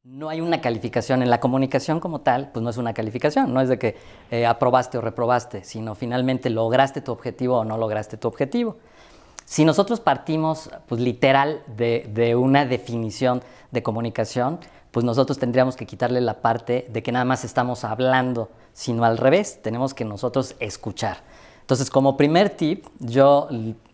No hay una calificación en la comunicación como tal, pues no es una calificación, no es de que aprobaste o reprobaste, sino finalmente lograste tu objetivo o no lograste tu objetivo. Si nosotros partimos pues, literal de una definición de comunicación, pues nosotros tendríamos que quitarle la parte de que nada más estamos hablando, sino al revés, tenemos que nosotros escuchar. Entonces, como primer tip,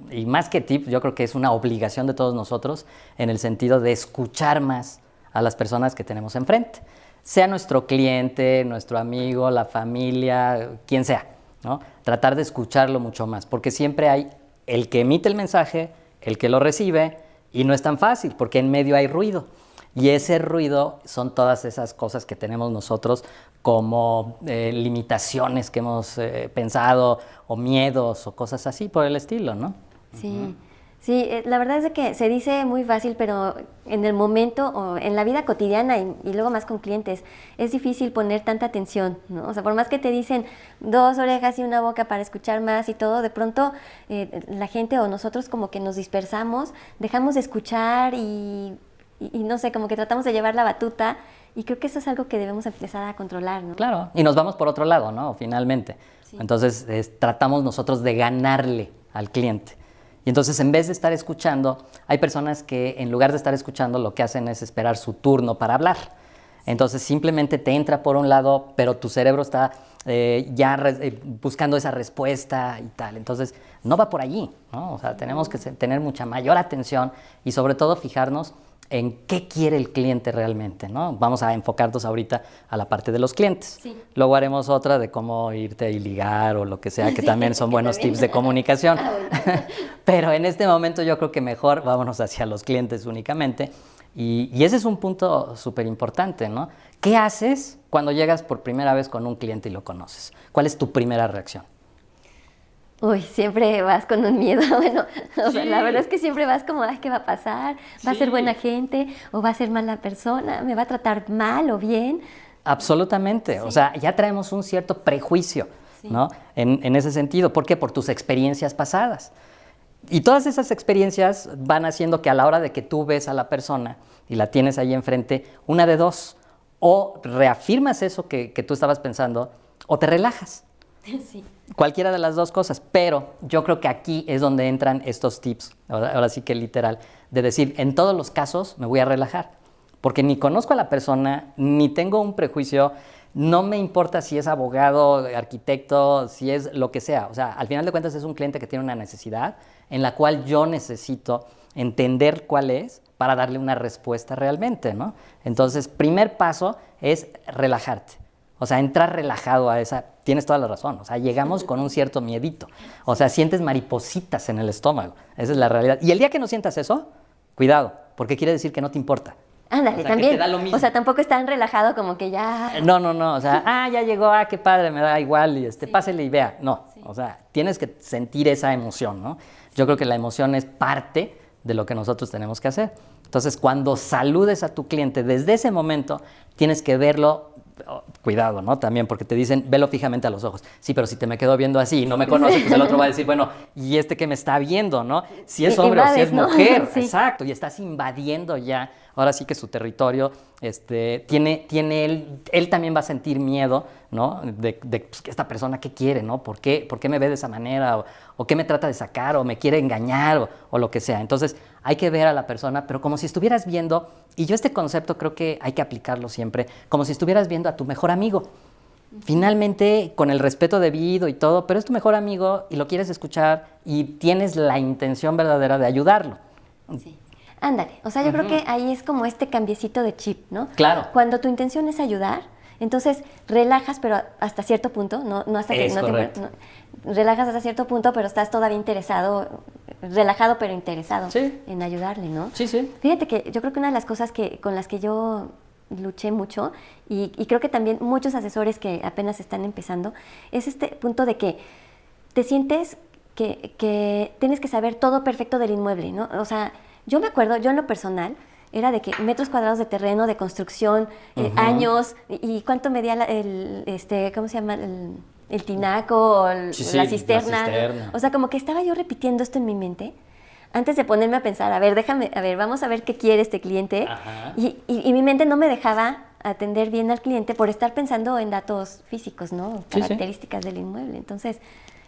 y más que tip, yo creo que es una obligación de todos nosotros en el sentido de escuchar más a las personas que tenemos enfrente, sea nuestro cliente, nuestro amigo, la familia, quien sea, ¿no? Tratar de escucharlo mucho más, porque siempre hay el que emite el mensaje, el que lo recibe, y no es tan fácil, porque en medio hay ruido. Y ese ruido son todas esas cosas que tenemos nosotros como limitaciones que hemos pensado, o miedos, o cosas así por el estilo, ¿no? Sí, sí, la verdad es de que se dice muy fácil, pero en el momento o en la vida cotidiana y luego más con clientes, es difícil poner tanta atención, ¿no? O sea, por más que te dicen 2 orejas y una boca para escuchar más y todo, de pronto la gente o nosotros como que nos dispersamos, dejamos de escuchar y no sé, como que tratamos de llevar la batuta. Y creo que eso es algo que debemos empezar a controlar, ¿no? Claro, y nos vamos por otro lado, ¿no? Finalmente. Sí. Entonces, tratamos nosotros de ganarle al cliente. Y entonces, en vez de estar escuchando, hay personas que en lugar de estar escuchando, lo que hacen es esperar su turno para hablar. Entonces, simplemente te entra por un lado, pero tu cerebro está buscando esa respuesta y tal. Entonces, no va por allí, ¿no? O sea, tenemos que tener mucha mayor atención y sobre todo fijarnos en qué quiere el cliente realmente, ¿no? Vamos a enfocarnos ahorita a la parte de los clientes. Sí. Luego haremos otra de cómo irte y ligar o lo que sea, que sí, también son buenos tips de comunicación. Pero en este momento yo creo que mejor vámonos hacia los clientes únicamente. Y ese es un punto súper importante, ¿no? ¿Qué haces cuando llegas por primera vez con un cliente y lo conoces? ¿Cuál es tu primera reacción? Uy, siempre vas con un miedo, bueno, o sea, la verdad es que siempre vas como, ay, ¿qué va a pasar? ¿Va a ser buena gente o va a ser mala persona? ¿Me va a tratar mal o bien? Absolutamente, o sea, ya traemos un cierto prejuicio, ¿no? En ese sentido, ¿por qué? Por tus experiencias pasadas. Y todas esas experiencias van haciendo que a la hora de que tú ves a la persona y la tienes ahí enfrente, una de dos, o reafirmas eso que tú estabas pensando, o te relajas. Sí. Cualquiera de las dos cosas, pero yo creo que aquí es donde entran estos tips, ahora sí que literal, de decir, en todos los casos me voy a relajar, porque ni conozco a la persona, ni tengo un prejuicio, no me importa si es abogado, arquitecto, si es lo que sea, o sea, al final de cuentas es un cliente que tiene una necesidad en la cual yo necesito entender cuál es para darle una respuesta realmente, ¿no? Entonces, primer paso es relajarte. O sea, entrar relajado a esa, tienes toda la razón, o sea, llegamos con un cierto miedito, o sea, sientes maripositas en el estómago, esa es la realidad. Y el día que no sientas eso, cuidado, porque quiere decir que no te importa. Ándale, o sea, también, que te da lo mismo. O sea, tampoco es tan relajado como que ya... No, o sea, ya llegó, qué padre, me da igual, y pásele y vea. No, o sea, tienes que sentir esa emoción, ¿no? Yo creo que la emoción es parte de lo que nosotros tenemos que hacer. Entonces, cuando saludes a tu cliente, desde ese momento, tienes que verlo. Cuidado, ¿no? También, porque te dicen, velo fijamente a los ojos. Sí, pero si te me quedo viendo así y no me conoce, pues el otro va a decir, bueno, ¿y este que me está viendo, no? Si es hombre o si es mujer, ¿no? Sí. Exacto, y estás invadiendo ya, ahora sí que su territorio, tiene él también va a sentir miedo, ¿no? De pues, esta persona, ¿qué quiere, no? ¿Por qué me ve de esa manera? ¿O qué me trata de sacar? ¿O me quiere engañar? O lo que sea. Entonces, hay que ver a la persona, pero como si estuvieras viendo, y yo este concepto creo que hay que aplicarlo siempre, como si estuvieras viendo a tu mejor amigo. Finalmente, con el respeto debido y todo, pero es tu mejor amigo y lo quieres escuchar y tienes la intención verdadera de ayudarlo. Sí. Ándale, o sea, yo creo que ahí es como este cambiecito de chip, ¿no? Claro. Cuando tu intención es ayudar, entonces relajas, pero hasta cierto punto, no hasta que es no correcto. te relajas hasta cierto punto, pero estás todavía interesado, relajado pero interesado sí. en ayudarle, ¿no? Sí, sí. Fíjate que yo creo que una de las cosas con las que yo luché mucho y creo que también muchos asesores que apenas están empezando, es este punto de que te sientes que tienes que saber todo perfecto del inmueble, ¿no? O sea, yo me acuerdo, yo en lo personal, era de que metros cuadrados de terreno, de construcción, años, y cuánto medía ¿cómo se llama? El tinaco, o la cisterna. O sea, como que estaba yo repitiendo esto en mi mente, antes de ponerme a pensar, a ver, vamos a ver qué quiere este cliente. Y mi mente no me dejaba atender bien al cliente por estar pensando en datos físicos, ¿no? Características del inmueble. Entonces,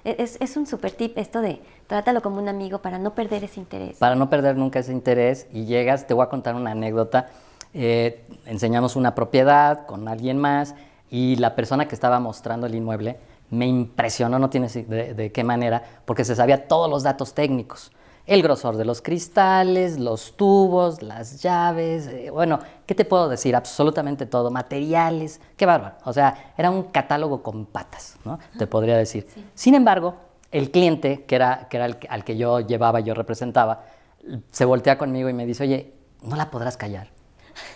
es un súper tip esto de trátalo como un amigo para no perder ese interés. Para no perder nunca ese interés, y llegas, te voy a contar una anécdota, enseñamos una propiedad con alguien más y la persona que estaba mostrando el inmueble me impresionó, no tienes de qué manera, porque se sabía todos los datos técnicos. El grosor de los cristales, los tubos, las llaves, bueno, ¿qué te puedo decir? Absolutamente todo, materiales, qué bárbaro. O sea, era un catálogo con patas, ¿no? Te podría decir. Sí. Sin embargo, el cliente, que era al que yo llevaba, yo representaba, se voltea conmigo y me dice, oye, ¿no la podrás callar?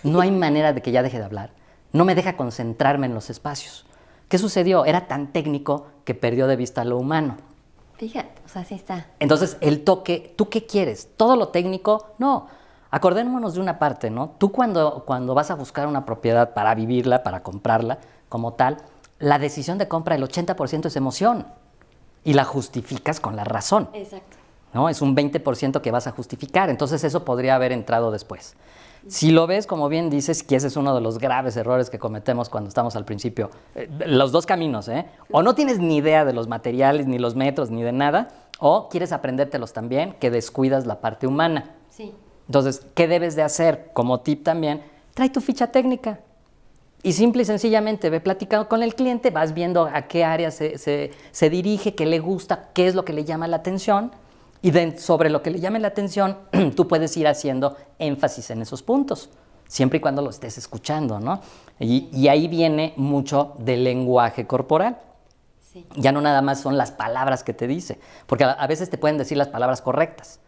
No hay manera de que ya deje de hablar. No me deja concentrarme en los espacios. ¿Qué sucedió? Era tan técnico que perdió de vista lo humano. Fíjate, o sea, así está. Entonces, el toque, ¿tú qué quieres? ¿Todo lo técnico? No. Acordémonos de una parte, ¿no? Tú cuando vas a buscar una propiedad para vivirla, para comprarla como tal, la decisión de compra, el 80% es emoción. Y la justificas con la razón. Exacto. ¿No? Es un 20% que vas a justificar. Entonces, eso podría haber entrado después. Si lo ves, como bien dices, que ese es uno de los graves errores que cometemos cuando estamos al principio, los dos caminos, o no tienes ni idea de los materiales, ni los metros, ni de nada, o quieres aprendértelos también, que descuidas la parte humana. Sí. Entonces, ¿qué debes de hacer? Como tip también, trae tu ficha técnica y simple y sencillamente ve platicando con el cliente, vas viendo a qué área se dirige, qué le gusta, qué es lo que le llama la atención. Y sobre lo que le llame la atención, tú puedes ir haciendo énfasis en esos puntos, siempre y cuando lo estés escuchando, ¿no? Y ahí viene mucho del lenguaje corporal. Sí. Ya no nada más son las palabras que te dice, porque a veces te pueden decir las palabras correctas,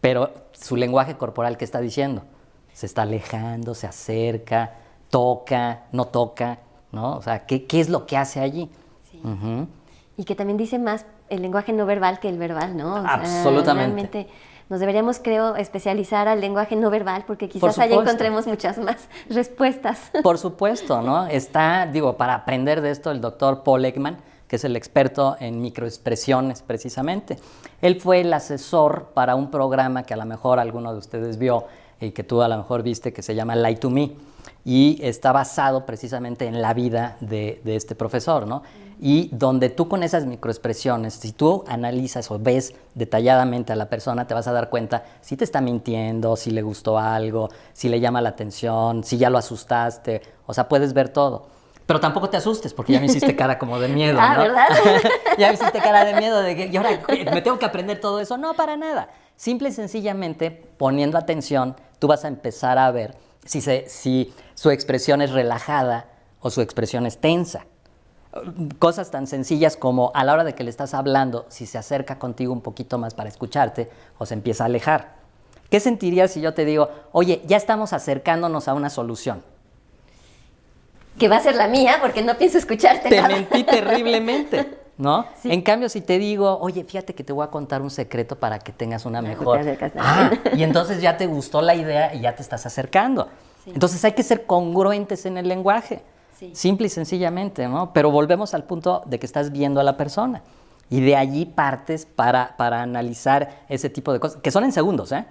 pero su lenguaje corporal, ¿qué está diciendo? Se está alejando, se acerca, toca, no toca, ¿no? O sea, ¿qué es lo que hace allí? Sí. Y que también dice más el lenguaje no verbal que el verbal, ¿no? O absolutamente. Sea, realmente nos deberíamos, creo, especializar al lenguaje no verbal porque quizás allá encontremos muchas más respuestas. Por supuesto, ¿no? Está, para aprender de esto el doctor Paul Ekman, que es el experto en microexpresiones precisamente. Él fue el asesor para un programa que a lo mejor alguno de ustedes vio y que tú a lo mejor viste, que se llama Lie to Me, y está basado precisamente en la vida de este profesor, ¿no? Y donde tú con esas microexpresiones, si tú analizas o ves detalladamente a la persona, te vas a dar cuenta si te está mintiendo, si le gustó algo, si le llama la atención, si ya lo asustaste, o sea, puedes ver todo. Pero tampoco te asustes, porque ya me hiciste cara como de miedo, ¿no? ¿Verdad? Ya me hiciste cara de miedo de que, y ahora me tengo que aprender todo eso. No, para nada. Simple y sencillamente, poniendo atención, tú vas a empezar a ver si su expresión es relajada o su expresión es tensa. Cosas tan sencillas como a la hora de que le estás hablando, si se acerca contigo un poquito más para escucharte o se empieza a alejar. ¿Qué sentirías si yo te digo, oye, ya estamos acercándonos a una solución? Que va a ser la mía porque no pienso escucharte nada. Te mentí terriblemente, ¿no? Sí. En cambio, si te digo, oye, fíjate que te voy a contar un secreto para que tengas una mejor... y entonces ya te gustó la idea y ya te estás acercando. Sí. Entonces hay que ser congruentes en el lenguaje. Sí. Simple y sencillamente, ¿no? Pero volvemos al punto de que estás viendo a la persona y de allí partes para analizar ese tipo de cosas, que son en segundos, ¿eh?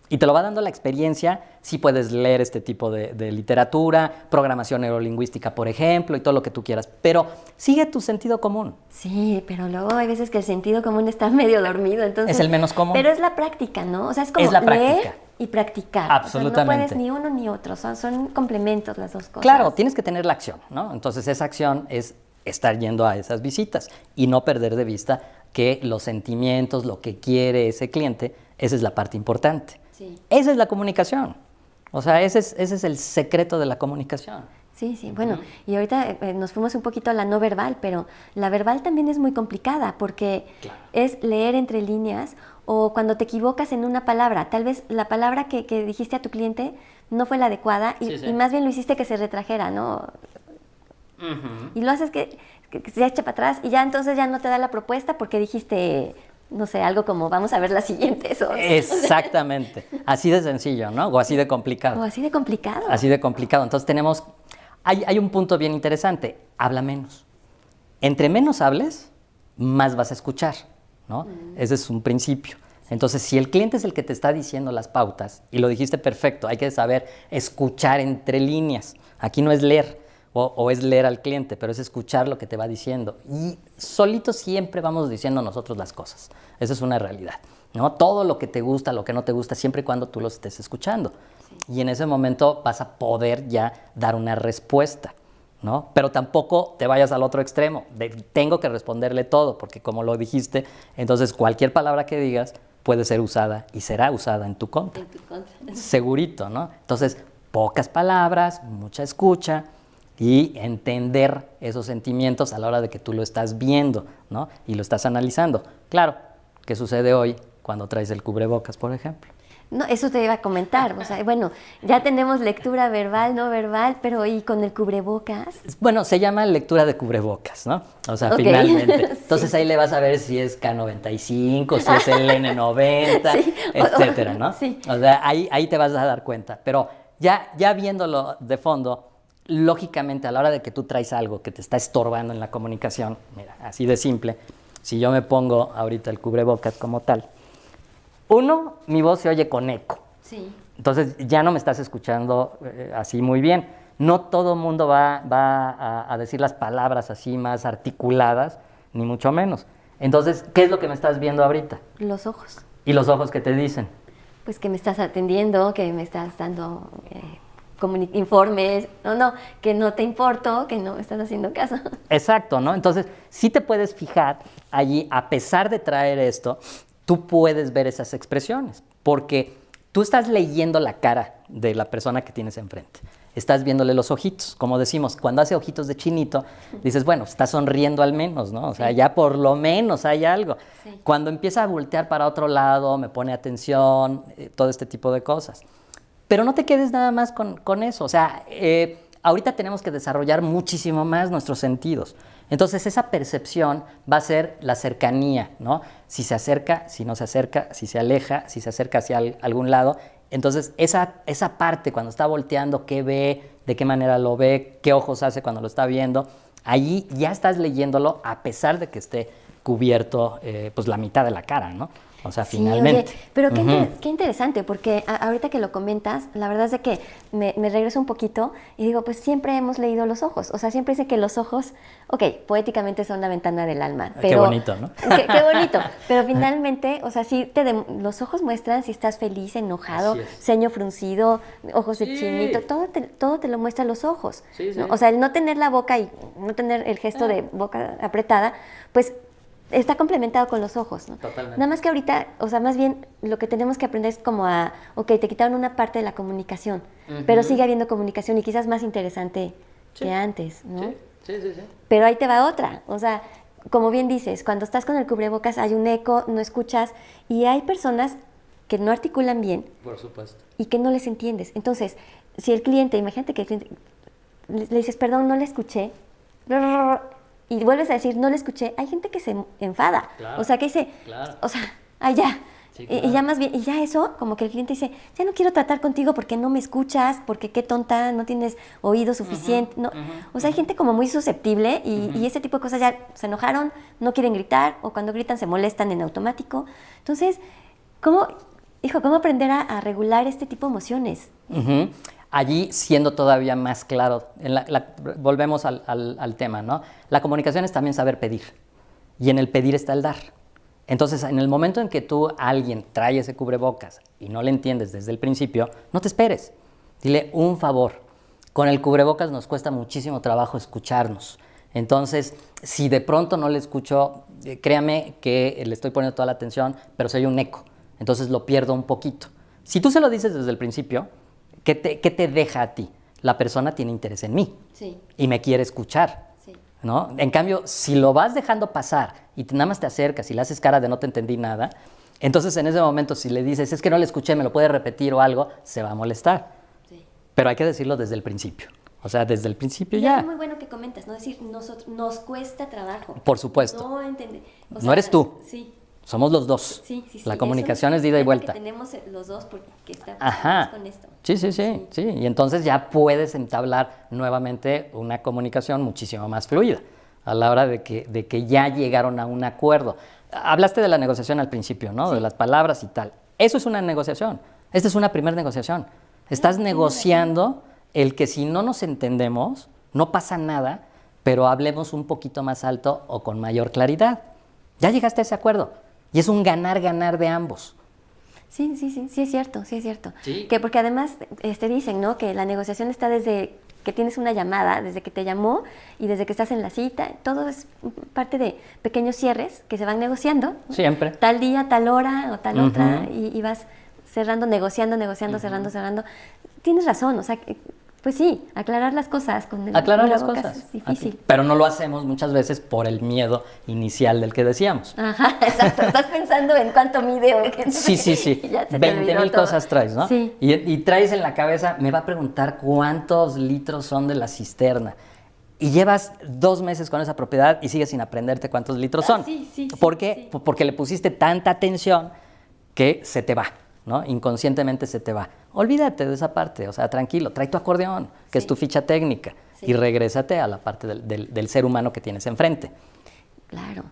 Y te lo va dando la experiencia, sí puedes leer este tipo de literatura, programación neurolingüística, por ejemplo, y todo lo que tú quieras, pero sigue tu sentido común. Sí, pero luego hay veces que el sentido común está medio dormido, entonces... Es el menos común. Pero es la práctica, ¿no? O sea, es como leer y practicar. Absolutamente. O sea, no puedes ni uno ni otro, son complementos las dos cosas. Claro, tienes que tener la acción, ¿no? Entonces esa acción es estar yendo a esas visitas y no perder de vista que los sentimientos, lo que quiere ese cliente, esa es la parte importante. Sí. Esa es la comunicación. O sea, ese es el secreto de la comunicación. Sí, sí. Bueno, y ahorita nos fuimos un poquito a la no verbal, pero la verbal también es muy complicada porque es leer entre líneas o cuando te equivocas en una palabra. Tal vez la palabra que dijiste a tu cliente no fue la adecuada y más bien lo hiciste que se retrajera, ¿no? Y lo haces que se echa para atrás y ya entonces ya no te da la propuesta porque dijiste... no sé, algo como vamos a ver la siguiente. Exactamente. Así de sencillo, ¿no? O así de complicado. O así de complicado. Así de complicado. Entonces hay un punto bien interesante. Habla menos. Entre menos hables, más vas a escuchar, ¿no? Ese es un principio. Entonces, si el cliente es el que te está diciendo las pautas, y lo dijiste perfecto, hay que saber escuchar entre líneas. Aquí no es leer, o es leer al cliente, pero es escuchar lo que te va diciendo. Y solito siempre vamos diciendo nosotros las cosas. Esa es una realidad, ¿no? Todo lo que te gusta, lo que no te gusta, siempre y cuando tú lo estés escuchando. Sí. Y en ese momento vas a poder ya dar una respuesta, ¿no? Pero tampoco te vayas al otro extremo, tengo que responderle todo, porque como lo dijiste, entonces cualquier palabra que digas puede ser usada y será usada en tu contra. En tu contra. Segurito, ¿no? Entonces, pocas palabras, mucha escucha y entender esos sentimientos a la hora de que tú lo estás viendo, ¿no? Y lo estás analizando. Claro, ¿qué sucede hoy cuando traes el cubrebocas, por ejemplo? No, eso te iba a comentar, o sea, bueno, ya tenemos lectura verbal, no verbal, pero ¿y con el cubrebocas? Bueno, se llama lectura de cubrebocas, ¿no? O sea, okay. Finalmente. Entonces sí. Ahí le vas a ver si es K95, si es el N90, sí. Etcétera, ¿no? Sí. O sea, ahí te vas a dar cuenta, pero ya viéndolo de fondo, lógicamente a la hora de que tú traes algo que te está estorbando en la comunicación, mira, así de simple, si yo me pongo ahorita el cubrebocas como tal, uno, mi voz se oye con eco. Sí. Entonces ya no me estás escuchando así muy bien. No todo el mundo va a decir las palabras así más articuladas, ni mucho menos. Entonces, ¿qué es lo que me estás viendo ahorita? Los ojos. ¿Y los ojos qué te dicen? Pues que me estás atendiendo, que me estás dando informes, que no te importo, que no me estás haciendo caso. Exacto, ¿no? Entonces, sí te puedes fijar allí, a pesar de traer esto, tú puedes ver esas expresiones, porque tú estás leyendo la cara de la persona que tienes enfrente. Estás viéndole los ojitos, como decimos, cuando hace ojitos de chinito, dices, bueno, está sonriendo al menos, ¿no? O sea, sí. Ya por lo menos hay algo. Sí. Cuando empieza a voltear para otro lado, me pone atención, todo este tipo de cosas. Pero no te quedes nada más con eso, o sea, ahorita tenemos que desarrollar muchísimo más nuestros sentidos. Entonces, esa percepción va a ser la cercanía, ¿no? Si se acerca, si no se acerca, si se aleja, si se acerca hacia algún lado. Entonces, esa parte, cuando está volteando, qué ve, de qué manera lo ve, qué ojos hace cuando lo está viendo, allí ya estás leyéndolo a pesar de que esté cubierto pues la mitad de la cara, ¿no? O sea, sí, finalmente. Oye, pero qué interesante, porque ahorita que lo comentas, la verdad es de que me regreso un poquito y digo, pues siempre hemos leído los ojos. O sea, siempre dice que los ojos, ok, poéticamente son la ventana del alma. Pero, qué bonito, ¿no? Qué bonito. Pero finalmente, o sea, sí los ojos muestran si estás feliz, enojado, ceño fruncido, ojos de chinito, todo te lo muestran los ojos. Sí, sí. ¿No? O sea, el no tener la boca y no tener el gesto de boca apretada, pues está complementado con los ojos, ¿no? Totalmente. Nada más que ahorita, o sea, más bien lo que tenemos que aprender es como ok, te quitaron una parte de la comunicación, pero sigue habiendo comunicación y quizás más interesante que antes, ¿no? Sí. Pero ahí te va otra, o sea, como bien dices, cuando estás con el cubrebocas hay un eco, no escuchas, y hay personas que no articulan bien. Por supuesto. Y que no les entiendes. Entonces, si el cliente, imagínate que el cliente, le dices, perdón, no le escuché, y vuelves a decir, no le escuché, hay gente que se enfada. Claro, o sea, que dice, o sea, ya. Sí, claro. Y ya más bien, y ya eso, como que el cliente dice, ya no quiero tratar contigo porque no me escuchas, porque qué tonta, no tienes oído suficiente. O sea, hay gente como muy susceptible y ese tipo de cosas ya se enojaron, no quieren gritar, o cuando gritan se molestan en automático. Entonces, ¿cómo aprender a regular este tipo de emociones? Allí siendo todavía más claro, volvemos al tema, ¿no? La comunicación es también saber pedir, y en el pedir está el dar. Entonces, en el momento en que alguien trae ese cubrebocas y no le entiendes desde el principio, no te esperes. Dile un favor. Con el cubrebocas nos cuesta muchísimo trabajo escucharnos. Entonces, si de pronto no le escucho, créame que le estoy poniendo toda la atención, pero soy un eco. Entonces lo pierdo un poquito. Si tú se lo dices desde el principio, ¿qué te deja a ti? La persona tiene interés en mí y me quiere escuchar. ¿No? En cambio, si lo vas dejando pasar y nada más te acercas y le haces cara de no te entendí nada, entonces en ese momento si le dices, es que no le escuché, me lo puede repetir o algo, se va a molestar. Sí. Pero hay que decirlo desde el principio. O sea, desde el principio ya. Es muy bueno que comentas, ¿no? Decir, nos cuesta trabajo. Por supuesto. No entender. O sea, no eres tú. Sí. Somos los dos. Sí. La comunicación es de ida y vuelta. Que tenemos los dos porque estamos con esto. Sí. Y entonces ya puedes entablar nuevamente una comunicación muchísimo más fluida a la hora de que ya llegaron a un acuerdo. hablaste de la negociación al principio, ¿no? Sí. De las palabras y tal. Eso es una negociación. Esta es una primera negociación. Estás negociando el que si no nos entendemos, no pasa nada, pero hablemos un poquito más alto o con mayor claridad. Ya llegaste a ese acuerdo. Y es un ganar-ganar de ambos. Sí, sí es cierto, sí es cierto. Sí. Que porque además dicen, ¿no? Que la negociación está desde que tienes una llamada, desde que te llamó y desde que estás en la cita. Todo es parte de pequeños cierres que se van negociando. Siempre. Tal día, tal hora o tal otra y vas cerrando, negociando, cerrando. Tienes razón, o sea, pues sí, aclarar las cosas con el Aclarar las abogacas cosas. es difícil. Pero no lo hacemos muchas veces por el miedo inicial del que decíamos. Ajá, exacto. Estás pensando en cuánto mide o qué. Sí. Y ya se te 20,000 olvidó todo. cosas traes, ¿no? Sí. Y traes en la cabeza, me va a preguntar cuántos litros son de la cisterna. Y llevas 2 meses con esa propiedad y sigues sin aprenderte cuántos litros son. Sí. ¿Por qué? Porque le pusiste tanta atención que se te va, ¿no? Inconscientemente se te va. Olvídate de esa parte, o sea, tranquilo, trae tu acordeón, que es tu ficha técnica, y regrésate a la parte del ser humano que tienes enfrente. Claro.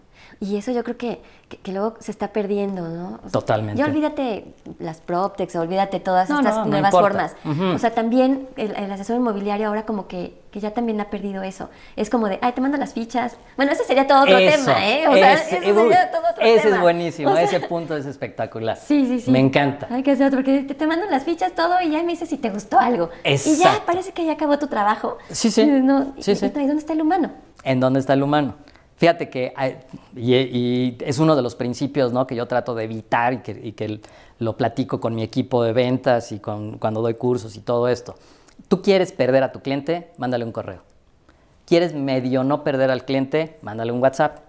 Y eso yo creo que luego se está perdiendo, ¿no? O sea, Totalmente. Ya olvídate las PropTechs, olvídate todas No, estas no nuevas importa. formas. O sea, también el asesor inmobiliario ahora como que ya también ha perdido eso. Es como de, ay, te mando las fichas. Bueno, ese sería todo otro tema, ¿eh? O sea, eso sería todo otro ese tema. es buenísimo, O sea, ese punto es espectacular. Sí. Me encanta. Hay que hacer otro, porque te mando las fichas, todo, y ya me dices si te gustó algo. Exacto. Y ya parece que ya acabó tu trabajo. Sí. Y no, Sí. ¿Y dónde está el humano? ¿En dónde está el humano? Fíjate que, y es uno de los principios, ¿no?, que yo trato de evitar y que lo platico con mi equipo de ventas y cuando doy cursos y todo esto. Tú quieres perder a tu cliente, mándale un correo. ¿Quieres medio no perder al cliente? Mándale un WhatsApp.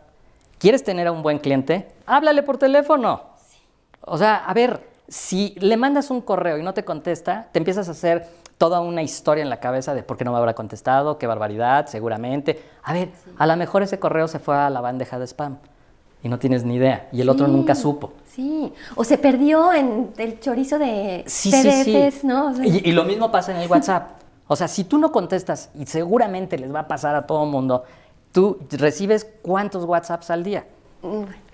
¿Quieres tener a un buen cliente? Háblale por teléfono. Sí. O sea, a ver, si le mandas un correo y no te contesta, te empiezas a hacer toda una historia en la cabeza de por qué no me habrá contestado, qué barbaridad, seguramente. A ver, a lo mejor ese correo se fue a la bandeja de spam y no tienes ni idea y el otro nunca supo. Sí, o se perdió en el chorizo de PDFs, ¿no? O sea, Y lo mismo pasa en el WhatsApp. O sea, si tú no contestas, y seguramente les va a pasar a todo mundo, tú recibes ¿cuántos WhatsApps al día?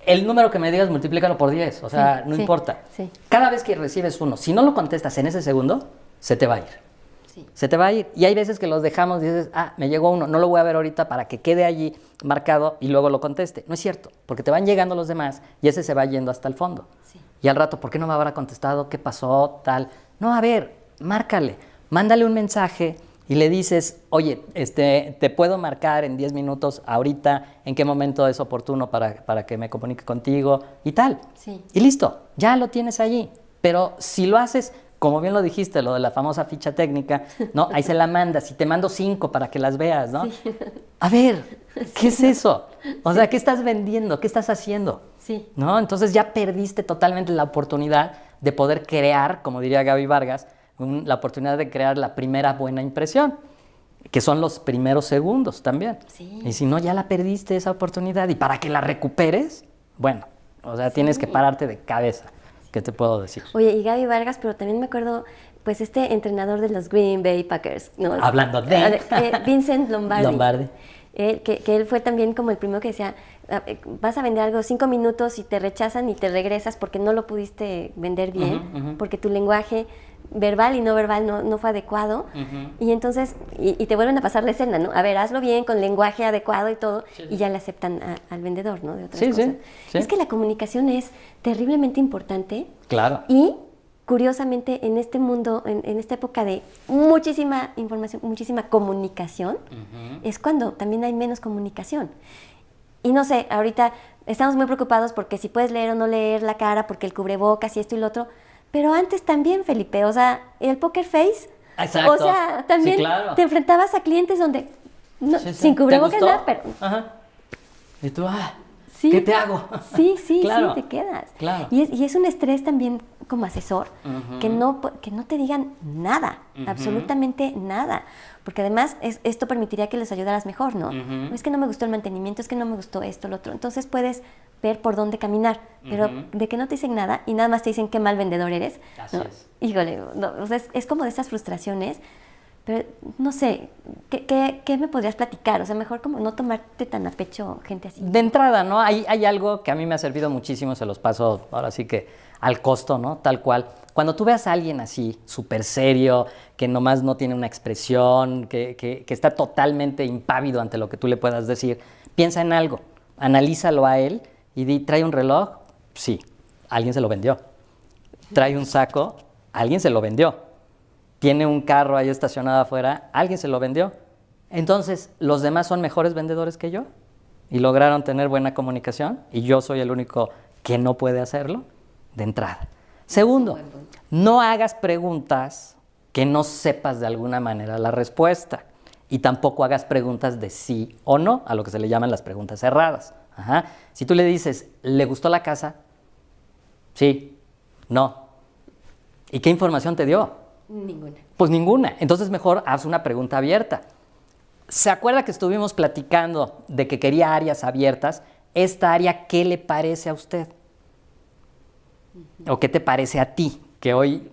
El número que me digas, multiplícalo por 10, o sea, no importa. Sí. Cada vez que recibes uno, si no lo contestas en ese segundo, se te va a ir. Sí. Se te va a ir. Y hay veces que los dejamos y dices, me llegó uno, no lo voy a ver ahorita para que quede allí marcado y luego lo conteste. No es cierto, porque te van llegando los demás y ese se va yendo hasta el fondo. Sí. Y al rato, ¿por qué no me habrá contestado? ¿Qué pasó? Tal. No, a ver, márcale, mándale un mensaje y le dices, oye, te puedo marcar en 10 minutos ahorita, en qué momento es oportuno para que me comunique contigo y tal. Sí. Y listo, ya lo tienes allí. Pero si lo haces, como bien lo dijiste, lo de la famosa ficha técnica, ¿no? Ahí se la mandas y te mando 5 para que las veas, ¿no? Sí. A ver, ¿qué es eso? O sea, ¿qué estás vendiendo? ¿Qué estás haciendo? Sí. ¿No? Entonces ya perdiste totalmente la oportunidad de poder crear, como diría Gaby Vargas, la oportunidad de crear la primera buena impresión, que son los primeros segundos también. Sí. Y si no, ya la perdiste esa oportunidad. Y para que la recuperes, bueno, o sea, tienes que pararte de cabeza. ¿Qué te puedo decir? Oye, y Gaby Vargas, pero también me acuerdo, pues este entrenador de los Green Bay Packers, ¿no? Hablando de... Vincent Lombardi. Lombardi. Que él fue también como el primero que decía, vas a vender algo 5 minutos y te rechazan y te regresas porque no lo pudiste vender bien, porque tu lenguaje verbal y no verbal no fue adecuado, y entonces, y te vuelven a pasar la escena, ¿no? A ver, hazlo bien, con lenguaje adecuado y todo, y ya le aceptan al vendedor, ¿no? De otras cosas. Sí. Es que la comunicación es terriblemente importante. Claro. Y, curiosamente, en este mundo, en esta época de muchísima información, muchísima comunicación, es cuando también hay menos comunicación. Y no sé, ahorita estamos muy preocupados porque si puedes leer o no leer la cara, porque el cubrebocas y esto y lo otro. Pero antes también, Felipe, o sea, el poker face. Exacto. O sea, también te enfrentabas a clientes donde, sin cubrebocas nada, pero... Ajá. Y tú, ¿qué te hago? Sí, claro. sí, te quedas. Claro. Y es un estrés también como asesor, que no te digan nada, absolutamente nada. Porque además esto permitiría que les ayudaras mejor, ¿no? Es que no me gustó el mantenimiento, es que no me gustó esto, lo otro. Entonces puedes ver por dónde caminar, pero de que no te dicen nada y nada más te dicen qué mal vendedor eres. Así ¿no? es. Híjole, no, o sea, es como de esas frustraciones, Pero no sé, ¿qué me podrías platicar? O sea, mejor como no tomarte tan a pecho gente así. De entrada, ¿no? Hay algo que a mí me ha servido muchísimo, se los paso ahora sí que al costo, ¿no? Tal cual. Cuando tú veas a alguien así, súper serio, que nomás no tiene una expresión, que está totalmente impávido ante lo que tú le puedas decir, piensa en algo, analízalo a él y di, ¿trae un reloj? Sí, alguien se lo vendió. ¿Trae un saco? Alguien se lo vendió. ¿Tiene un carro ahí estacionado afuera? Alguien se lo vendió. Entonces, ¿los demás son mejores vendedores que yo? ¿Y lograron tener buena comunicación? ¿Y yo soy el único que no puede hacerlo? De entrada. Segundo, no hagas preguntas que no sepas de alguna manera la respuesta. Y tampoco hagas preguntas de sí o no, a lo que se le llaman las preguntas cerradas. Ajá. Si tú le dices, ¿le gustó la casa? Sí, no. ¿Y qué información te dio? Ninguna. Pues ninguna. Entonces mejor haz una pregunta abierta. ¿Se acuerda que estuvimos platicando de que quería áreas abiertas? Esta área, ¿qué le parece a usted? ¿O qué te parece a ti? Que hoy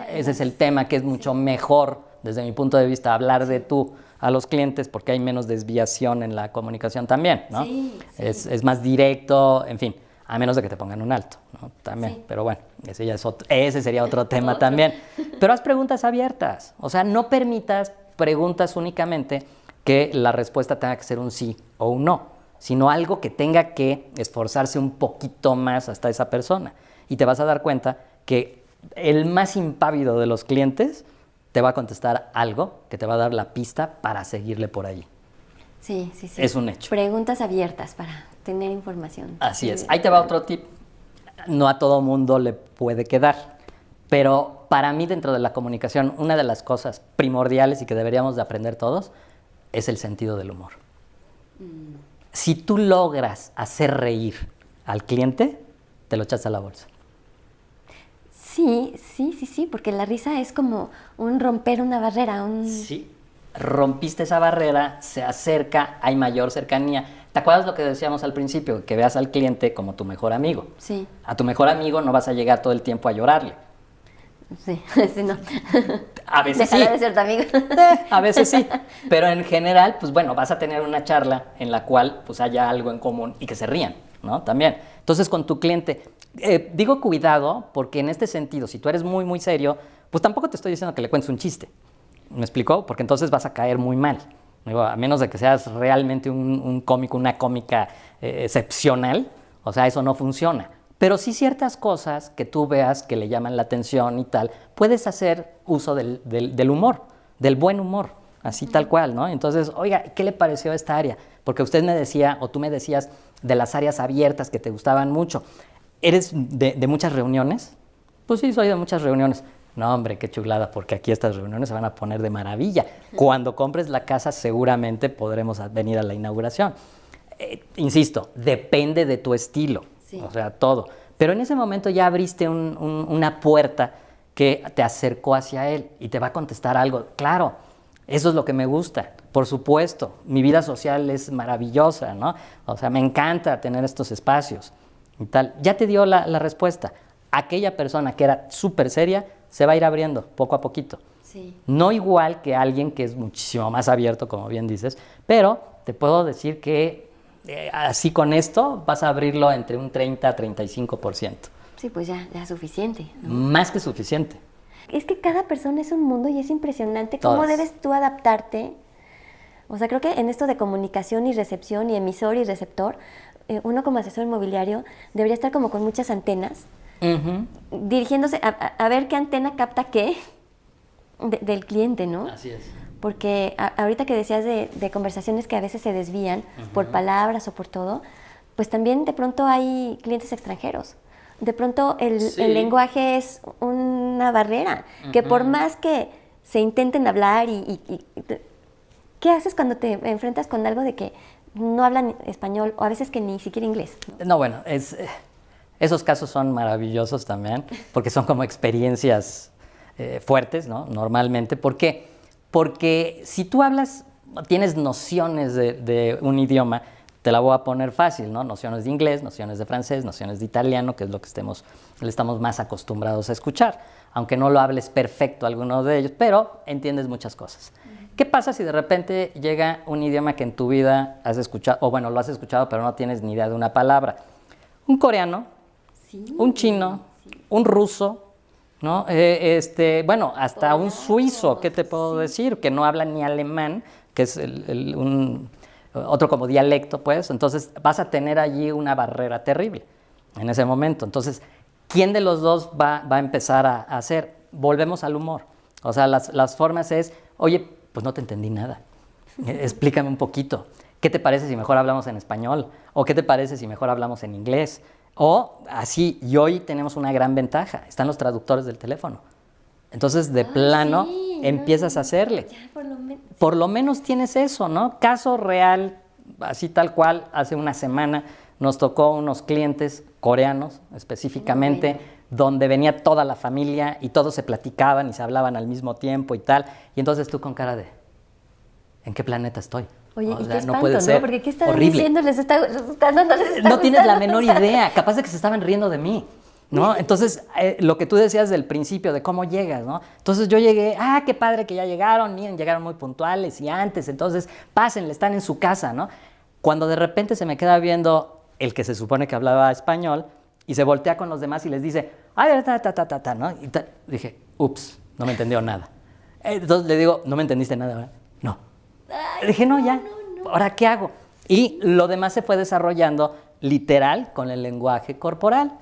ese es el tema que es mucho mejor, desde mi punto de vista, hablar de tú a los clientes porque hay menos desviación en la comunicación también, ¿no? Sí. Es más directo, en fin, a menos de que te pongan un alto, ¿no? También, sí. Pero bueno, ese sería otro tema también. Pero haz preguntas abiertas, o sea, no permitas preguntas únicamente que la respuesta tenga que ser un sí o un no, sino algo que tenga que esforzarse un poquito más hasta esa persona. Y te vas a dar cuenta que el más impávido de los clientes te va a contestar algo que te va a dar la pista para seguirle por allí. Sí. Es un hecho. Preguntas abiertas para tener información. Así es. Ahí te va otro tip. No a todo mundo le puede quedar, pero para mí dentro de la comunicación una de las cosas primordiales y que deberíamos de aprender todos es el sentido del humor. Si tú logras hacer reír al cliente, te lo echas a la bolsa. Sí, porque la risa es como un romper una barrera. Sí, rompiste esa barrera, se acerca, hay mayor cercanía. ¿Te acuerdas lo que decíamos al principio? Que veas al cliente como tu mejor amigo. Sí. A tu mejor amigo no vas a llegar todo el tiempo a llorarle. Sí, no. A veces Dejará sí. de ser tu amigo. A veces sí. Pero en general, pues bueno, vas a tener una charla en la cual pues haya algo en común y que se rían, ¿no? También. Entonces, con tu cliente, digo cuidado, porque en este sentido, si tú eres muy, muy serio, pues tampoco te estoy diciendo que le cuentes un chiste. ¿Me explicó? Porque entonces vas a caer muy mal. Digo, a menos de que seas realmente un cómico, una cómica excepcional, o sea, eso no funciona. Pero sí ciertas cosas que tú veas que le llaman la atención y tal, puedes hacer uso del humor, del buen humor, así tal cual, ¿no? Entonces, oiga, ¿qué le pareció a esta área? Porque usted me decía, o tú me decías, de las áreas abiertas que te gustaban mucho. ¿Eres de muchas reuniones? Pues sí, soy de muchas reuniones. No, hombre, qué chulada, porque aquí estas reuniones se van a poner de maravilla. Cuando compres la casa seguramente podremos venir a la inauguración. Insisto, depende de tu estilo, sí. O sea, todo. Pero en ese momento ya abriste una puerta que te acercó hacia él y te va a contestar algo. Claro, eso es lo que me gusta, por supuesto. Mi vida social es maravillosa, ¿no? O sea, me encanta tener estos espacios y tal. Ya te dio la respuesta. Aquella persona que era súper seria se va a ir abriendo poco a poquito. Sí. No igual que alguien que es muchísimo más abierto, como bien dices, pero te puedo decir que así con esto vas a abrirlo entre un 30 a 35%. Sí, pues ya es suficiente, ¿no? Más que suficiente. Es que cada persona es un mundo y es impresionante cómo debes tú adaptarte. O sea, creo que en esto de comunicación y recepción y emisor y receptor, uno como asesor inmobiliario debería estar como con muchas antenas, dirigiéndose a ver qué antena capta qué del cliente, ¿no? Así es. Porque ahorita que decías de conversaciones que a veces se desvían por palabras o por todo, pues también de pronto hay clientes extranjeros. De pronto el lenguaje es una barrera, que por más que se intenten hablar ¿qué haces cuando te enfrentas con algo de que no hablan español o a veces que ni siquiera inglés? No, bueno, esos casos son maravillosos también, porque son como experiencias fuertes, ¿no? Normalmente. ¿Por qué? Porque si tú hablas, tienes nociones de un idioma, te la voy a poner fácil, ¿no? Nociones de inglés, nociones de francés, nociones de italiano, que es lo que le estamos más acostumbrados a escuchar, aunque no lo hables perfecto alguno de ellos, pero entiendes muchas cosas. ¿Qué pasa si de repente llega un idioma que en tu vida has escuchado, o bueno, lo has escuchado, pero no tienes ni idea de una palabra? Un coreano, un chino, un ruso, ¿no? Bueno, hasta un suizo, ¿qué te puedo decir? Que no habla ni alemán, que es otro como dialecto, pues. Entonces vas a tener allí una barrera terrible en ese momento. Entonces, ¿quién de los dos va a empezar a hacer? Volvemos al humor. O sea, las formas es, oye, pues no te entendí nada. Explícame un poquito. ¿Qué te parece si mejor hablamos en español? ¿O qué te parece si mejor hablamos en inglés? O así, y hoy tenemos una gran ventaja, están los traductores del teléfono. Entonces, de plano, sí, empiezas a hacerle. Ya, por lo menos tienes eso, ¿no? Caso real, así tal cual, hace una semana nos tocó unos clientes coreanos, específicamente, donde venía toda la familia y todos se platicaban y se hablaban al mismo tiempo y tal. Y entonces tú con cara de, ¿en qué planeta estoy? Oye, O y sea, qué espanto, no puede ser. Porque ¿qué estaban horrible. diciendo? ¿Les está gustando? ¿No les está No tienes la gustando? menor idea. Capaz de que se estaban riendo de mí, ¿no? Entonces, lo que tú decías del principio, de cómo llegas, ¿no? Entonces yo llegué, qué padre que ya llegaron, miren, llegaron muy puntuales y antes, entonces pásenle, están en su casa, ¿no? Cuando de repente se me queda viendo el que se supone que hablaba español y se voltea con los demás y les dice, ¿no? Y dije, ups, no me entendió nada. Entonces le digo, ¿no me entendiste nada, verdad? No. Dije, no, ya, ¿ahora qué hago? Y lo demás se fue desarrollando literal con el lenguaje corporal,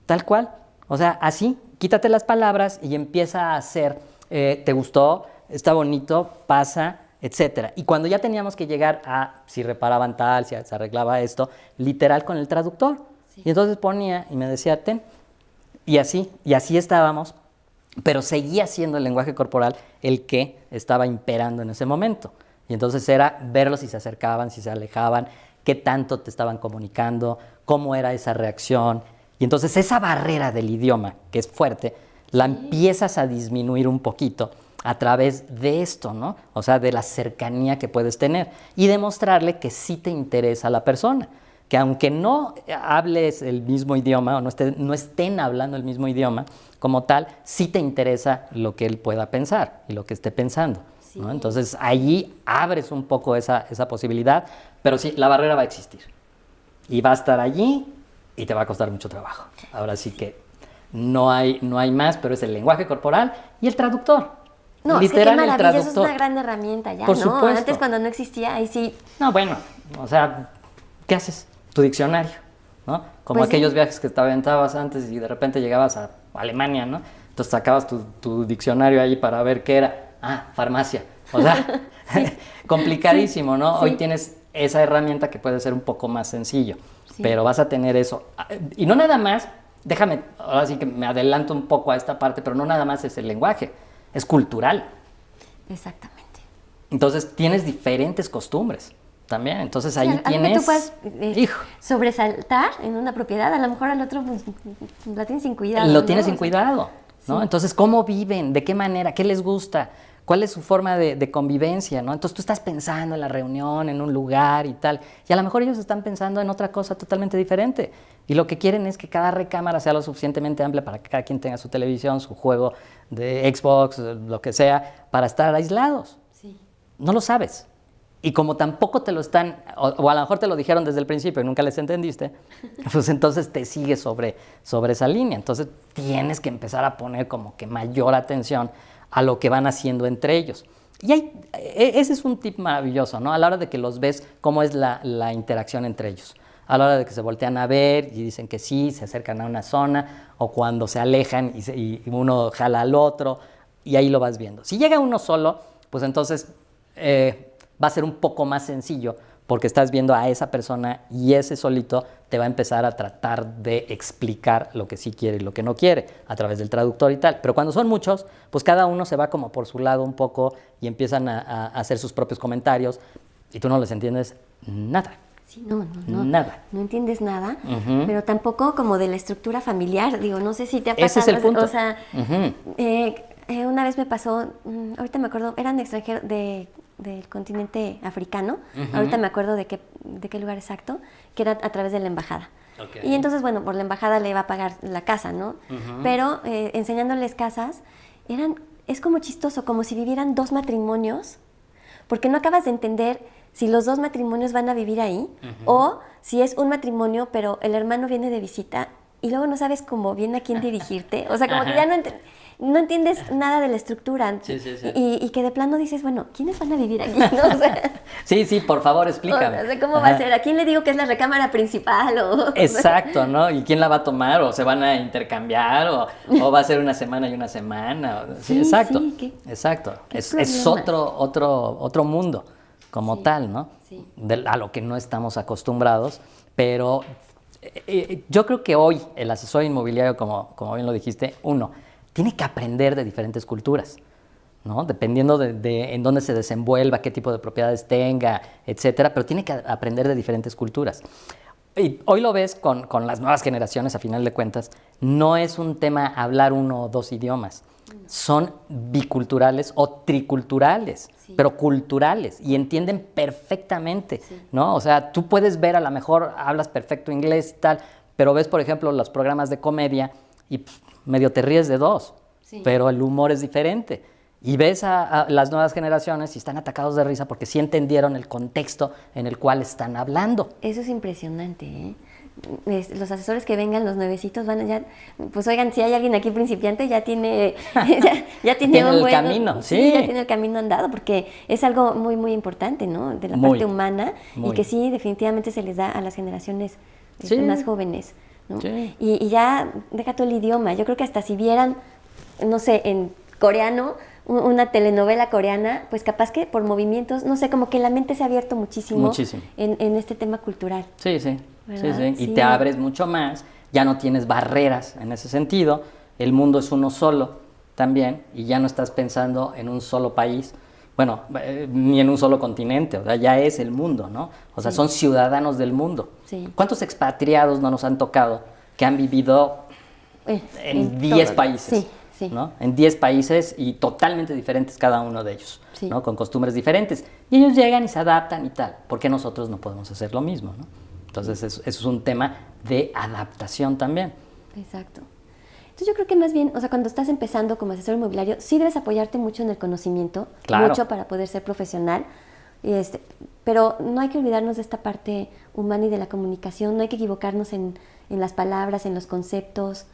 tal cual. O sea, así, quítate las palabras y empieza a hacer, ¿te gustó? ¿Está bonito? ¿Pasa? Etcétera. Y cuando ya teníamos que llegar a si reparaban tal, si se arreglaba esto, literal con el traductor. Sí. Y entonces ponía y me decía, ten. Y así estábamos, pero seguía siendo el lenguaje corporal el que estaba imperando en ese momento. Y entonces era verlos si se acercaban, si se alejaban, qué tanto te estaban comunicando, cómo era esa reacción. Y entonces esa barrera del idioma, que es fuerte, la empiezas a disminuir un poquito a través de esto, ¿no? O sea, de la cercanía que puedes tener y demostrarle que sí te interesa a la persona, que aunque no hables el mismo idioma o no estén hablando el mismo idioma como tal, sí te interesa lo que él pueda pensar y lo que esté pensando, ¿no? Sí. Entonces, allí abres un poco esa posibilidad, pero sí, la barrera va a existir y va a estar allí y te va a costar mucho trabajo. Ahora sí que no hay más, pero es el lenguaje corporal y el traductor. No, literal, es que qué maravilla, el eso es una gran herramienta ya, Por ¿no? supuesto. Antes cuando no existía, ahí sí. No, bueno, o sea, ¿qué haces? Tu diccionario, ¿no? Como Pues aquellos sí. viajes que te aventabas antes y de repente llegabas a Alemania, ¿no? Entonces sacabas tu diccionario ahí para ver qué era. Farmacia. O sea, complicadísimo, ¿no? Sí. Hoy tienes esa herramienta que puede ser un poco más sencillo, Sí. pero vas a tener eso. Y no nada más, déjame, ahora sí que me adelanto un poco a esta parte, pero no nada más es el lenguaje, es cultural. Exactamente. Entonces tienes diferentes costumbres también. Entonces ahí Algo tienes. que tú puedes sobresaltar en una propiedad, a lo mejor al otro pues, la tienes sin cuidado. Lo ¿no? tienes sin cuidado, ¿no? Sí. Entonces, ¿cómo viven? ¿De qué manera? ¿Qué les gusta? ¿Cuál es su forma de convivencia, ¿no? Entonces tú estás pensando en la reunión, en un lugar y tal, y a lo mejor ellos están pensando en otra cosa totalmente diferente. Y lo que quieren es que cada recámara sea lo suficientemente amplia para que cada quien tenga su televisión, su juego de Xbox, lo que sea, para estar aislados. Sí. No lo sabes. Y como tampoco te lo están, o a lo mejor te lo dijeron desde el principio y nunca les entendiste, pues entonces te sigues sobre esa línea. Entonces tienes que empezar a poner como que mayor atención a lo que van haciendo entre ellos. Y ese es un tip maravilloso, ¿no? A la hora de que los ves, cómo es la interacción entre ellos. A la hora de que se voltean a ver y dicen que sí, se acercan a una zona, o cuando se alejan y uno jala al otro, y ahí lo vas viendo. Si llega uno solo, pues entonces va a ser un poco más sencillo, porque estás viendo a esa persona y ese solito te va a empezar a tratar de explicar lo que sí quiere y lo que no quiere a través del traductor y tal. Pero cuando son muchos, pues cada uno se va como por su lado un poco y empiezan a hacer sus propios comentarios y tú no les entiendes nada. Sí, no. Nada. No entiendes nada, pero tampoco como de la estructura familiar. Digo, no sé si te ha pasado. Ese es el punto. O sea, una vez me pasó, ahorita me acuerdo, eran extranjeros del continente africano. Ahorita me acuerdo de de qué lugar exacto, que era a través de la embajada. Okay. Y entonces, bueno, por la embajada le iba a pagar la casa, ¿no? Pero enseñándoles casas, es como chistoso, como si vivieran 2 matrimonios, porque no acabas de entender si los 2 matrimonios van a vivir ahí, o si es un matrimonio, pero el hermano viene de visita, y luego no sabes cómo bien a quién dirigirte. O sea, como que ya no entiendes nada de la estructura. Sí. Y que de plano dices, bueno, ¿quiénes van a vivir aquí? ¿No? O sea, sí, por favor, explícame. O sea, ¿cómo va a ser? ¿A quién le digo que es la recámara principal? Exacto, ¿no? ¿Y quién la va a tomar? ¿O se van a intercambiar? ¿O va a ser una semana y una semana? Sí, exacto. ¿Qué Es otro mundo como tal, ¿no? Sí. A lo que no estamos acostumbrados, pero yo creo que hoy el asesor inmobiliario, como bien lo dijiste, tiene que aprender de diferentes culturas, ¿no? Dependiendo de en dónde se desenvuelva, qué tipo de propiedades tenga, etcétera, pero tiene que aprender de diferentes culturas. Y hoy lo ves con las nuevas generaciones, a final de cuentas, no es un tema hablar 1 o 2 idiomas, son biculturales o triculturales, pero culturales, y entienden perfectamente, ¿no? O sea, tú puedes ver, a lo mejor hablas perfecto inglés y tal, pero ves, por ejemplo, los programas de comedia y medio te ríes de 2, pero el humor es diferente. Y ves a las nuevas generaciones y están atacados de risa porque sí entendieron el contexto en el cual están hablando. Eso es impresionante, ¿eh? Los asesores que vengan, los nuevecitos, pues oigan, si hay alguien aquí principiante, ya tiene Tiene un buen camino, sí. Ya tiene el camino andado, porque es algo muy, muy importante, ¿no? De la parte humana, y que sí, definitivamente se les da a las generaciones más jóvenes, ¿no? Sí. Y ya, deja todo el idioma, yo creo que hasta si vieran, no sé, en coreano, una telenovela coreana, pues capaz que por movimientos, no sé, como que la mente se ha abierto muchísimo. En este tema cultural. Sí. Y te abres mucho más, ya no tienes barreras en ese sentido, el mundo es uno solo también, y ya no estás pensando en un solo país, bueno, ni en un solo continente, o sea, ya es el mundo, ¿no? O sea, son ciudadanos del mundo. ¿Cuántos expatriados no nos han tocado que han vivido en 10 países? ¿No? En 10 países y totalmente diferentes cada uno de ellos, ¿no? Con costumbres diferentes. Y ellos llegan y se adaptan y tal. ¿Por qué nosotros no podemos hacer lo mismo, ¿no? Entonces, eso es un tema de adaptación también. Exacto. Entonces, yo creo que más bien, o sea, cuando estás empezando como asesor inmobiliario, sí debes apoyarte mucho en el conocimiento, mucho para poder ser profesional, pero no hay que olvidarnos de esta parte humana y de la comunicación, no hay que equivocarnos en las palabras, en los conceptos.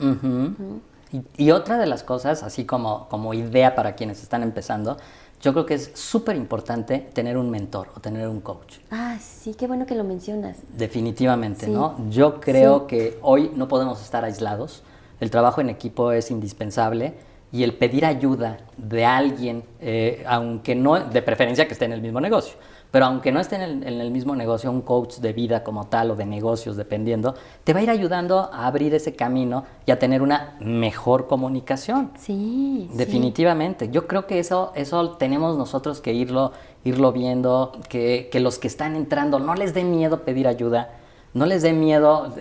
Y otra de las cosas, así como idea para quienes están empezando, yo creo que es súper importante tener un mentor o tener un coach. Sí, qué bueno que lo mencionas. Definitivamente, ¿no? Yo creo que hoy no podemos estar aislados, el trabajo en equipo es indispensable y el pedir ayuda de alguien, aunque no, de preferencia que esté en el mismo negocio, pero aunque no esté en el mismo negocio, un coach de vida como tal o de negocios, dependiendo, te va a ir ayudando a abrir ese camino y a tener una mejor comunicación. Definitivamente. Yo creo que eso tenemos nosotros que irlo viendo, que los que están entrando no les dé miedo pedir ayuda, no les dé miedo,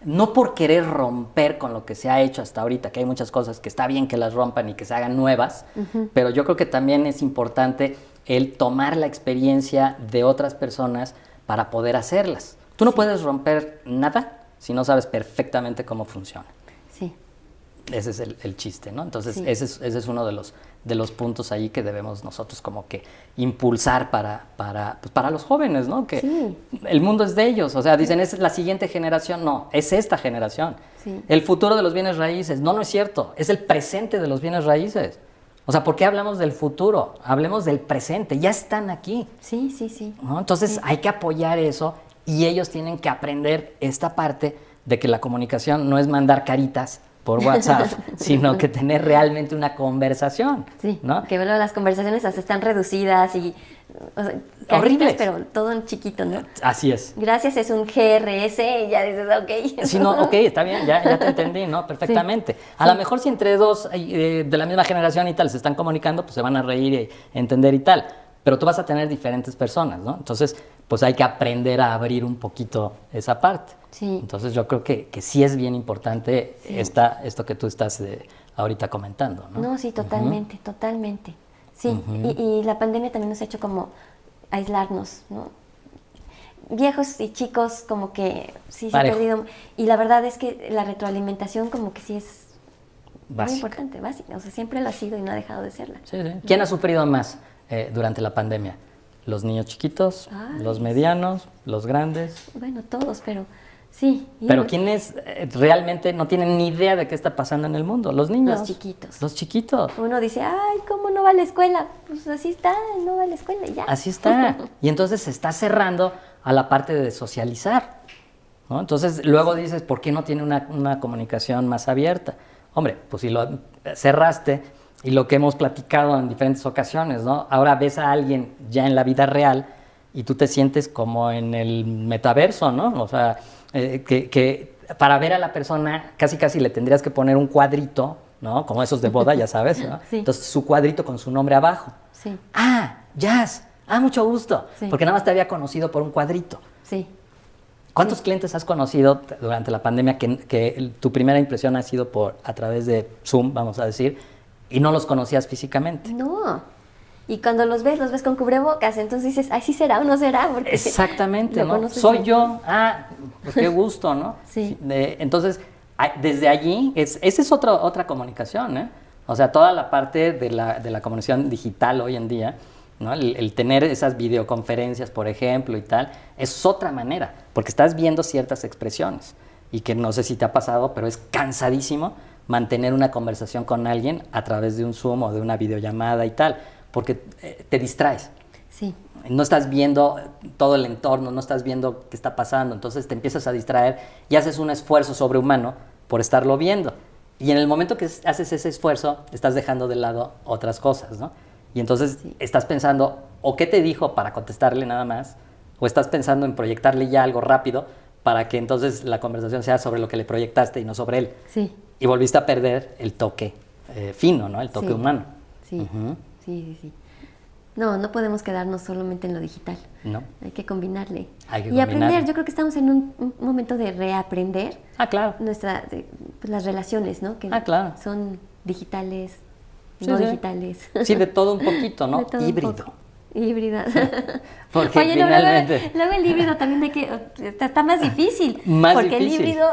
no por querer romper con lo que se ha hecho hasta ahorita, que hay muchas cosas que está bien que las rompan y que se hagan nuevas, pero yo creo que también es importante el tomar la experiencia de otras personas para poder hacerlas. Tú no puedes romper nada si no sabes perfectamente cómo funciona. Ese es el chiste, ¿no? Entonces, ese es uno de los puntos ahí que debemos nosotros como que impulsar para los jóvenes, ¿no? Que el mundo es de ellos. O sea, dicen, es la siguiente generación. No, es esta generación. El futuro de los bienes raíces. No es cierto. Es el presente de los bienes raíces. O sea, ¿por qué hablamos del futuro? Hablemos del presente, ya están aquí. ¿No? Entonces hay que apoyar eso y ellos tienen que aprender esta parte de que la comunicación no es mandar caritas por WhatsApp, sino que tener realmente una conversación. ¿No? Que luego las conversaciones hasta están reducidas y... O sea, horribles, pero todo en chiquito, ¿no? Así es. Gracias es un GRS y ya dices, ok. Sí, no, ok, está bien, ya te entendí, ¿no? Perfectamente. A lo mejor si entre dos de la misma generación y tal se están comunicando, pues se van a reír y entender y tal. Pero tú vas a tener diferentes personas, ¿no? Entonces, pues hay que aprender a abrir un poquito esa parte. Entonces yo creo que sí es bien importante esto que tú estás ahorita comentando, ¿no? No, sí, totalmente, totalmente. Sí, y la pandemia también nos ha hecho como aislarnos, ¿no? viejos y chicos como que sí se ha Parejo. perdido. Y la verdad es que la retroalimentación como que sí es muy Básica. importante, básica. O sea, siempre lo ha sido y no ha dejado de serla. Sí, sí. ¿Quién ha sufrido más durante la pandemia? ¿Los niños chiquitos, Ay, los medianos, los grandes? Bueno, todos, pero sí. y Pero uno- ¿quiénes realmente no tienen ni idea de qué está pasando en el mundo? Los niños. Los chiquitos. Los chiquitos. Uno dice, ay, ¿cómo no va a la escuela? Pues así está, no va a la escuela y ya. Así está. Y entonces se está cerrando a la parte de socializar, ¿no? Entonces luego dices, ¿por qué no tiene una comunicación más abierta? Hombre, pues si lo cerraste y lo que hemos platicado en diferentes ocasiones, ¿no? Ahora ves a alguien ya en la vida real y tú te sientes como en el metaverso, ¿no? O sea, que para ver a la persona casi casi le tendrías que poner un cuadrito, ¿no? Como esos de boda, ya sabes, ¿no? Sí. Entonces su cuadrito con su nombre abajo. Sí, Ah, Jazz. Ah, mucho gusto. Sí. Porque nada más te había conocido por un cuadrito. sí. ¿Cuántos clientes has conocido durante la pandemia que tu primera impresión ha sido a través de Zoom, vamos a decir, y no los conocías físicamente? No. Y cuando los ves con cubrebocas, entonces dices, ay, sí será o no será. Porque Exactamente, lo ¿no? conoces Soy bien. yo. Ah, pues qué gusto, ¿no? Sí. Entonces, desde allí, esa es otra comunicación, ¿eh? O sea, toda la parte de la comunicación digital hoy en día, ¿no? El tener esas videoconferencias, por ejemplo, y tal, es otra manera, porque estás viendo ciertas expresiones y que no sé si te ha pasado, pero es cansadísimo mantener una conversación con alguien a través de un Zoom o de una videollamada y tal, porque te distraes. Sí, No estás viendo todo el entorno, no estás viendo qué está pasando, entonces te empiezas a distraer y haces un esfuerzo sobrehumano por estarlo viendo. Y en el momento que haces ese esfuerzo, estás dejando de lado otras cosas, ¿no? Y entonces estás pensando, o qué te dijo para contestarle nada más, o estás pensando en proyectarle ya algo rápido para que entonces la conversación sea sobre lo que le proyectaste y no sobre él. sí. Y volviste a perder el toque fino, ¿no? El toque Sí. humano. Sí, Ujú. sí. No, no podemos quedarnos solamente en lo digital. ¿No? Hay que combinarle. Hay que y aprender. combinarle. Yo creo que estamos en un momento de reaprender Ah, claro. pues, las relaciones, ¿no? Que claro. son digitales, Sí, no sí. digitales. Sí, de todo un poquito, ¿no? De todo un Híbrido. poco. Híbrida. Porque Oye, no, finalmente... luego el híbrido también está más difícil. Más porque difícil. el híbrido,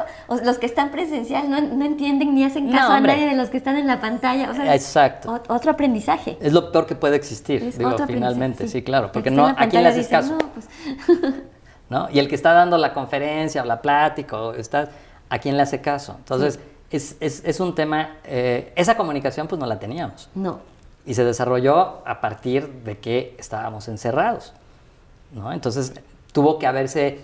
los que están presencial no entienden ni hacen caso No, a hombre. nadie de los que están en la pantalla. O sea, es Exacto. otro aprendizaje. Es lo peor que puede existir, Es digo, otro finalmente, aprendizaje, sí, claro. El Porque que no, está en la ¿a quién le haces pantalla caso? dice, no, pues, ¿No? Y el que está dando la conferencia o la plática, ¿a quién le hace caso? Entonces, es un tema, esa comunicación pues no la teníamos. no. Y se desarrolló a partir de que estábamos encerrados, ¿no? Entonces, tuvo que haberse...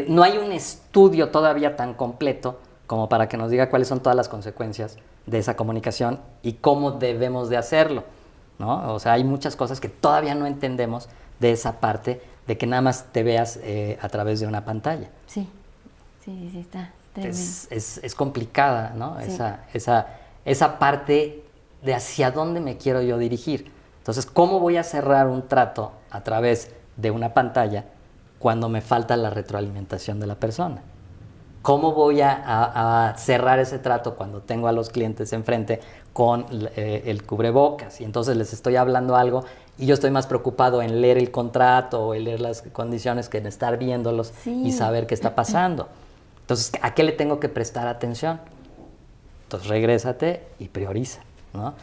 no hay un estudio todavía tan completo como para que nos diga cuáles son todas las consecuencias de esa comunicación y cómo debemos de hacerlo, ¿no? O sea, hay muchas cosas que todavía no entendemos de esa parte de que nada más te veas a través de una pantalla. Sí, está tremendo. Es complicada, ¿no? Sí. Esa parte de hacia dónde me quiero yo dirigir. Entonces, ¿cómo voy a cerrar un trato a través de una pantalla cuando me falta la retroalimentación de la persona? ¿Cómo voy a cerrar ese trato cuando tengo a los clientes enfrente con el cubrebocas? Y entonces les estoy hablando algo y yo estoy más preocupado en leer el contrato o en leer las condiciones que en estar viéndolos Sí. y saber qué está pasando. Entonces, ¿a qué le tengo que prestar atención? Entonces, regrésate y prioriza, ¿no?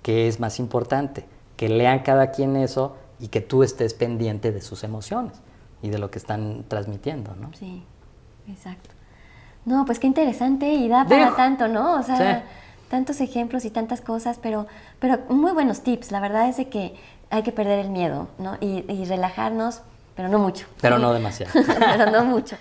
¿Qué es más importante? Que lean cada quien eso y que tú estés pendiente de sus emociones y de lo que están transmitiendo, ¿no? Sí, exacto. No, pues qué interesante y da para tanto, ¿no? O sea, tantos ejemplos y tantas cosas, pero muy buenos tips. La verdad es de que hay que perder el miedo, ¿no? Y relajarnos, pero no mucho. Pero no demasiado. Pero no mucho.